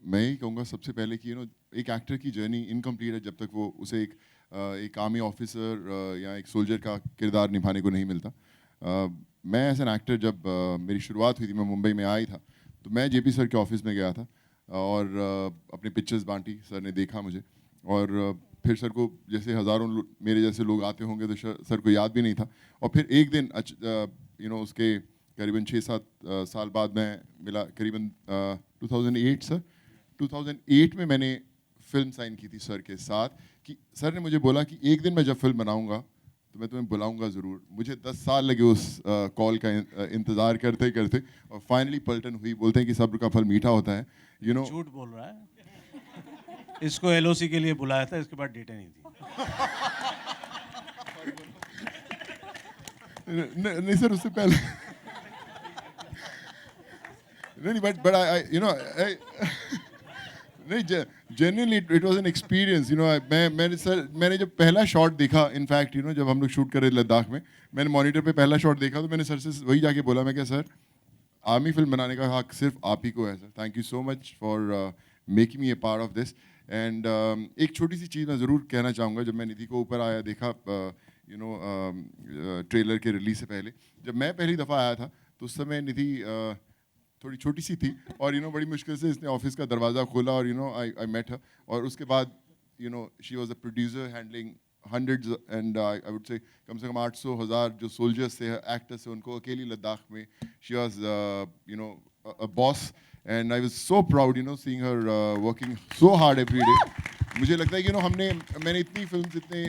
मैं ही कहूँगा सबसे पहले कि एक एक्टर की जर्नी इनकम्प्लीट है जब तक वो उसे एक आर्मी ऑफिसर या एक सोल्जर का किरदार निभाने को नहीं मिलता। मैं एज एन एक्टर जब मेरी शुरुआत हुई थी, मैं मुंबई में आया था, तो मैं जेपी सर के ऑफिस में गया था और अपनी पिक्चर्स बांटी। सर ने देखा मुझे और फिर सर को जैसे हज़ारों मेरे जैसे लोग आते होंगे तो सर को याद भी नहीं था। और फिर एक दिन उसके करीबन 6-7 साल बाद मैं मिला, करीबन 2008 सर, 2008 में मैंने फिल्म साइन की थी सर के साथ कि सर ने मुझे बोला कि एक दिन मैं जब फिल्म बनाऊंगा तो मैं तुम्हें बुलाऊंगा ज़रूर। मुझे 10 साल लगे उस कॉल का इंतज़ार करते करते, और फाइनली पलटन हुई। बोलते हैं कि सब्र का फल मीठा होता है, झूठ बोल रहा है। इसको एलओसी के लिए बुलाया था, इसके बाद डेटें नहीं थी। नहीं सर, उससे पहले नहीं, but नहीं, genuinely it was an experience, मैंने जब पहला शॉट देखा, इनफैक्ट जब हम लोग शूट कर रहे लद्दाख में, मैंने मॉनिटर पे पहला शॉट देखा तो मैंने सर से वही जाके बोला, मैं क्या सर, आर्मी फिल्म बनाने का हक सिर्फ आप ही को है sir. Thank you so much for making me A part of this. And एक छोटी सी चीज़ मैं ज़रूर कहना चाहूँगा। जब मैं निधि को ऊपर आया देखा ट्रेलर के रिलीज से पहले, जब मैं पहली दफ़ा आया था तो उस समय निधि थोड़ी छोटी सी थी और बड़ी मुश्किल से इसने ऑफिस का दरवाज़ा खोला और आई मेट हर। और उसके बाद she was a producer handling hundreds and I would say कम 800,000 जो सोल्जर्स थे, एक्टर्स थे, उनको अकेली लद्दाख में she was a boss, and I was so proud seeing her working so hard every day. मुझे लगता है कि मैंने इतनी फिल्म्स इतने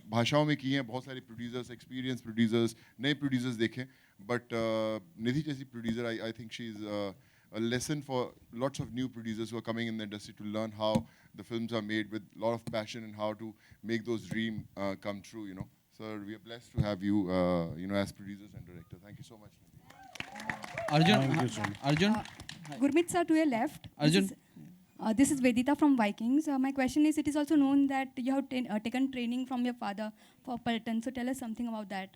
भाषाओं में की हैं, बहुत सारे प्रोड्यूसर्स, एक्सपीरियंस प्रोड्यूसर्स, नए प्रोड्यूसर्स देखे, बट निधि जैसी producer I think she is a lesson for lots of new producers who are coming in the industry to learn how the films are made with a lot of passion and how to make those dreams come true. Sir, we are blessed to have you as producers and director. Thank you so much. Arjun. Gurmeet sir, to your left. Arjun. This is Vedita from Vikings. My question is, it is also known that you have taken training from your father for Paltan. So tell us something about that.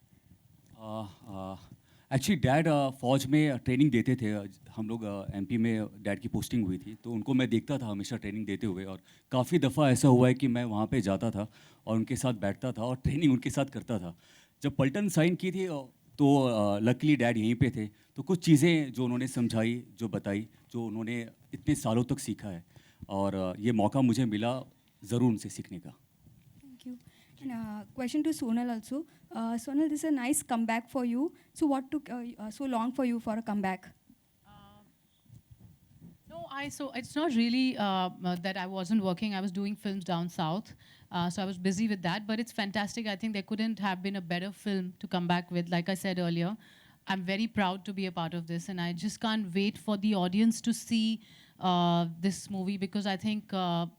Actually dad फौज में training देते थे। हम लोग MP में dad की posting हुई थी, तो उनको मैं देखता था हमेशा ट्रेनिंग देते हुए, और काफ़ी दफ़ा ऐसा हुआ है कि मैं वहाँ पे जाता था और उनके साथ बैठता था और ट्रेनिंग उनके साथ करता था। जब पलटन साइन की थी तो लकीली डैड यहीं पे थे, तो कुछ चीज़ें जो उन्होंने समझाई, जो बताई, जो उन्होंने इतने सालों तक सीखा है, और ये मौका मुझे मिला ज़रूर उनसे सीखने का। Thank you. And, question to Sonal also. Sonal, this is a nice comeback for you. So what took so long for you for a comeback? So it's not really that I wasn't working. I was doing films down south, so I was busy with that. But it's fantastic. I think there couldn't have been a better film to come back with. Like I said earlier, I'm very proud to be a part of this, and I just can't wait for the audience to see this movie, because I think a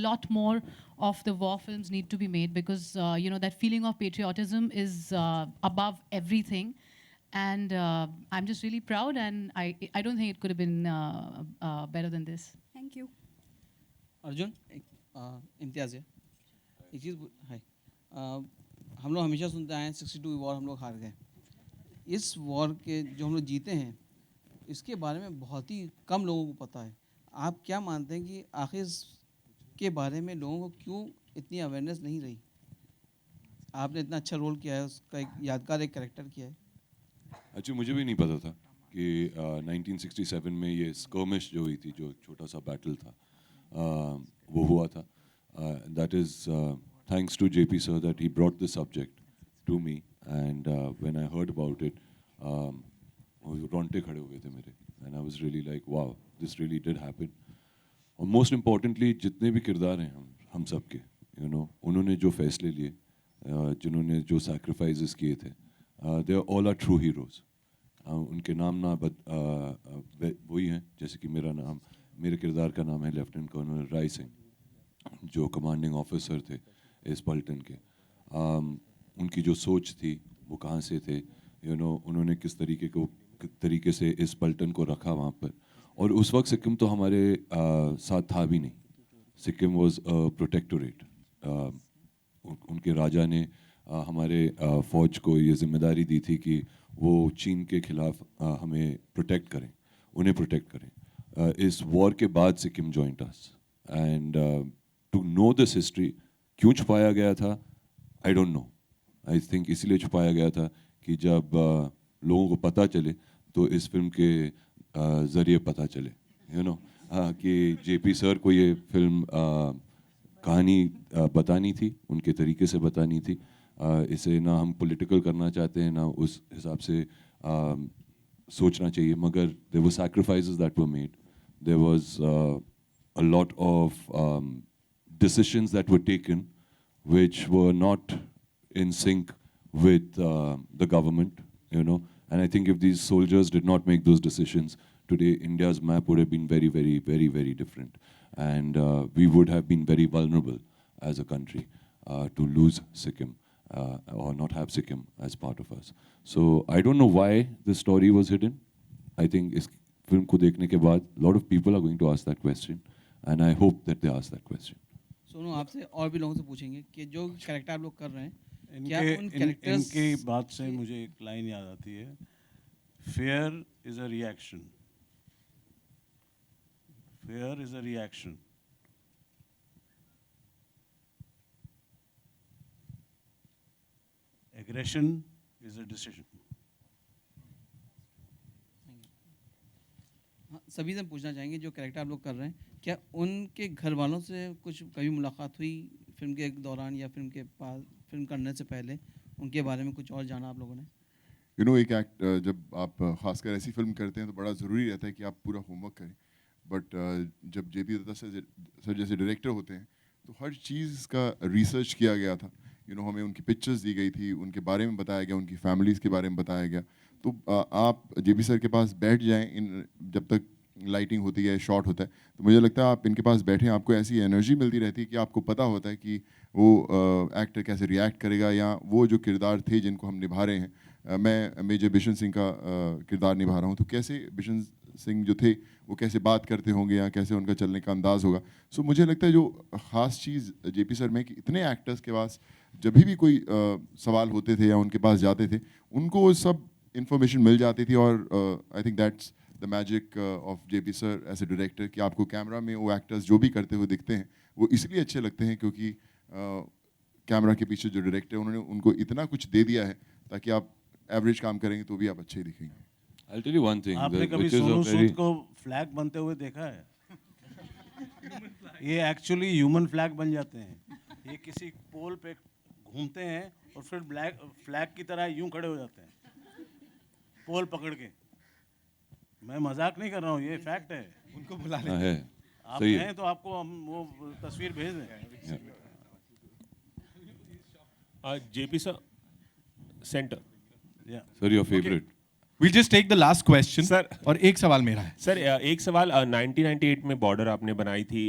lot more of the war films need to be made, because that feeling of patriotism is above everything. And I'm just really proud, and I don't think it could have been better than this. Thank you. Arjun, इम्तियाज़ है। एक चीज़ है, हम लोग हमेशा सुनते आए हैं 62 war हम लोग हार गए। इस वॉर के जो हम लोग जीते हैं, इसके बारे में बहुत ही कम लोगों को पता है। आप क्या मानते हैं कि आखिर के बारे में लोगों को क्यों इतनी अवेयरनेस नहीं रही? आपने इतना अच्छा रोल किया है, उसका एक यादगार एक कैरेक्टर किया है। अच्छा, मुझे भी नहीं पता था कि 1967 में ये स्कर्मिश जो हुई थी, जो छोटा सा बैटल था, वो हुआ था। That is thanks to JP sir that he brought this subject to me, and when I heard about it, रोंगटे खड़े हुए थे मेरे, and I was really like wow, this really did happen. और मोस्ट इम्पॉर्टेंटली जितने भी किरदार हैं हम सब के, उन्होंने जो फैसले लिए, जिन्होंने जो सैक्रिफाइसेस किए थे, they all are true heroes. उनके नाम ना वही हैं, जैसे कि मेरे किरदार का नाम है लेफ्टिनेंट कर्नल राय सिंह, जो कमांडिंग ऑफिसर थे इस पलटन के। उनकी जो सोच थी वो कहाँ से थे, उन्होंने किस तरीके से इस पलटन को रखा वहाँ पर। और उस वक्त सिक्किम तो हमारे साथ था भी नहीं। Sikkim was a protectorate. उनके राजा ने हमारे फ़ौज को ये जिम्मेदारी दी थी कि वो चीन के ख़िलाफ़ हमें प्रोटेक्ट करें, उन्हें प्रोटेक्ट करें। इस वॉर के बाद Sikkim joined us and to know this history क्यों छुपाया गया था I don't know I think इसीलिए छुपाया गया था कि जब लोगों को पता चले तो इस फिल्म के ज़रिए पता चले कि जेपी सर को ये फिल्म कहानी बतानी थी उनके तरीके से बतानी थी इसे ना हम पॉलिटिकल करना चाहते हैं ना उस हिसाब से सोचना चाहिए मगर there were sacrifices that were made there was a lot of decisions that were taken which were not in sync with the government, and I think if these soldiers did not make those decisions, today India's map would have been very, very, very, very different. And we would have been very vulnerable as a country to lose Sikkim or not have Sikkim as part of us. So I don't know why this story was hidden. I think इस film को देखने के बाद a lot of people are going to ask that question, and I hope that they ask that question. Sonu आपसे और भी लोगों से पूछेंगे कि जो कैरेक्टर आप लोग कर रहे हैं क्या उन इनके कैरेक्टर्स इनकी बात से मुझे एक लाइन याद आती है, fair is a reaction, fair is a reaction, aggression is a decision. हाँ, सभी से पूछना चाहेंगे जो कैरेक्टर आप लोग कर रहे हैं क्या उनके घर वालों से कुछ कभी मुलाकात हुई फिल्म के दौरान या फिल्म के पास फिल्म करने से पहले उनके बारे में कुछ और जाना आप लोगों ने? एक एक्ट जब आप खासकर ऐसी फिल्म करते हैं तो बड़ा ज़रूरी रहता है कि आप पूरा होमवर्क करें बट जब जेपी दत्ता सर जैसे डायरेक्टर होते हैं तो हर चीज़ का रिसर्च किया गया था हमें उनकी पिक्चर्स दी गई थी उनके बारे में बताया गया उनकी फैमिलीज़ के बारे में बताया गया तो आप जेपी सर के पास बैठ जाएं जब तक लाइटिंग होती है शॉट होता है तो मुझे लगता है आप इनके पास बैठें आपको ऐसी एनर्जी मिलती रहती है कि आपको पता होता है कि वो एक्टर कैसे रिएक्ट करेगा या वो जो किरदार थे जिनको हम निभा रहे हैं मैं मेजर बिशन सिंह का किरदार निभा रहा हूँ तो कैसे बिशन सिंह जो थे वो कैसे बात करते होंगे या कैसे उनका चलने का अंदाज़ होगा सो मुझे लगता है जो ख़ास चीज़ जेपी सर में कि इतने एक्टर्स के पास जब भी कोई सवाल होते थे या उनके पास जाते थे उनको वो सब इन्फॉर्मेशन मिल जाती थी और I think that's the magic of JP sir as a director कि आपको कैमरा में वो एक्टर्स जो भी करते हुए दिखते हैं वो इसलिए अच्छे लगते हैं क्योंकि कैमरा के पीछे जो डायरेक्टर है उन्होंने उनको इतना कुछ दे दिया है ताकि आप एवरेज काम करेंगे तो भी आप अच्छे दिखेंगे। I'll tell you one thing. आपने कभी सोनू सूद को फ्लैग बनते हुए देखा है? ये एक्चुअली ह्यूमन फ्लैग बन जाते हैं। ये किसी पोल पे घूमते हैं और फिर फ्लैग की तरह यूं खड़े हो जाते हैं पोल पकड़ के। मैं मजाक नहीं कर रहा हूँ, ये फैक्ट है। उनको बुला हाँ, है आप सही हैं तो आपको हम वो तस्वीर भेज दें। JP sir, center. Sir your favourite We'll just take the last question. Sir. और एक सवाल मेरा है सर एक सवाल 1998 में बॉर्डर आपने बनाई थी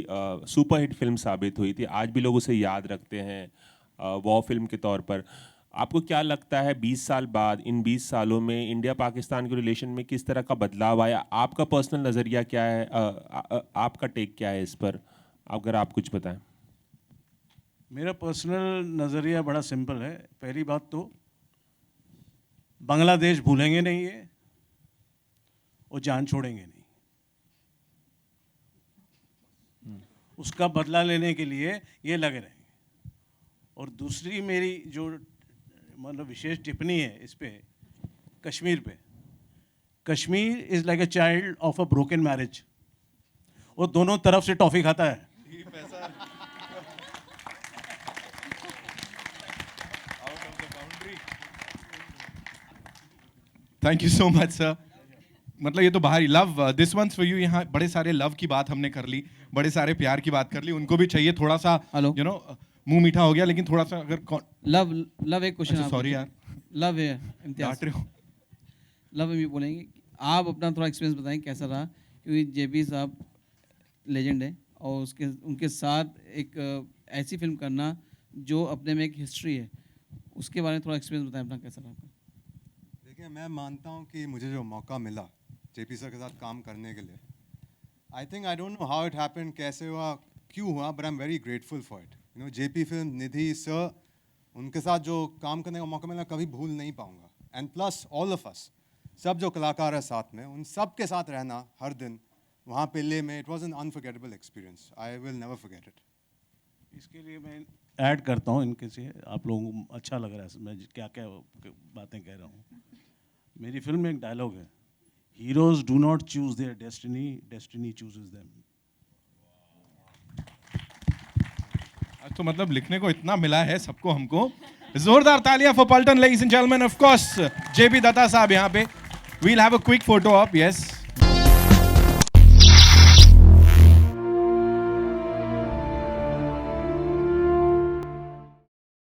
सुपरहिट फिल्म साबित हुई थी आज भी लोग उसे याद रखते हैं वॉर फिल्म के तौर पर आपको क्या लगता है 20 साल बाद इन 20 सालों में इंडिया पाकिस्तान के रिलेशन में किस तरह का बदलाव आया आपका पर्सनल नज़रिया क्या है आपका टेक क्या है इस पर अगर आप कुछ बताएं। मेरा पर्सनल नज़रिया बड़ा सिंपल है। पहली बात तो बांग्लादेश भूलेंगे नहीं ये और जान छोड़ेंगे नहीं। उसका बदला लेने के लिए ये लगे रहेंगे। और दूसरी मेरी जो मतलब विशेष टिप्पणी है इस पे कश्मीर पे, Kashmir is like a child of a broken marriage. वो दोनों तरफ से टॉफी खाता है। Thank you so much sir. मतलब ये तो बाहर ही love this once for you. यहाँ बड़े सारे लव की बात हमने कर ली, बड़े सारे प्यार की बात कर ली, उनको भी चाहिए थोड़ा सा हेलो मुंह मीठा हो गया लेकिन थोड़ा सा अगर लव एक क्वेश्चन सॉरी यार लव है इम्तियाज डांट रहे हो। लव में भी बोलेंगे आप अपना थोड़ा एक्सपीरियंस बताएं कैसा रहा क्योंकि जेपी साहब लेजेंड है और उसके उनके साथ एक ऐसी फिल्म करना जो अपने में एक हिस्ट्री है उसके बारे में थोड़ा एक्सपीरियंस बताएं अपना कैसा रहा आपका। देखिए मैं मानता हूँ कि मुझे जो मौका मिला जेपी सर के साथ काम करने के लिए I think I don't know how it happened कैसे हुआ क्यों हुआ but I am very grateful for it JP film Nidhi sir उनके साथ जो काम करने का मौका मिला कभी भूल नहीं पाऊँगा and plus all of us सब जो कलाकार है साथ में उन सब के साथ रहना हर दिन वहाँ पे ले में, it was an unforgettable experience. I will never forget it. इसके लिए मैं ऐड करता हूँ इनके से, आप लोगों को अच्छा लग रहा है मैं क्या क्या बातें कह रहा हूँ। मेरी फिल्म में एक डायलॉग है, heroes do not choose their destiny, destiny chooses them. आज तो मतलब लिखने को इतना मिला है सबको हमको। जोरदार तालियां for Paltan, ladies and gentleman, of course JP Datta साहब यहाँ पे। We'll have a quick photo op, yes.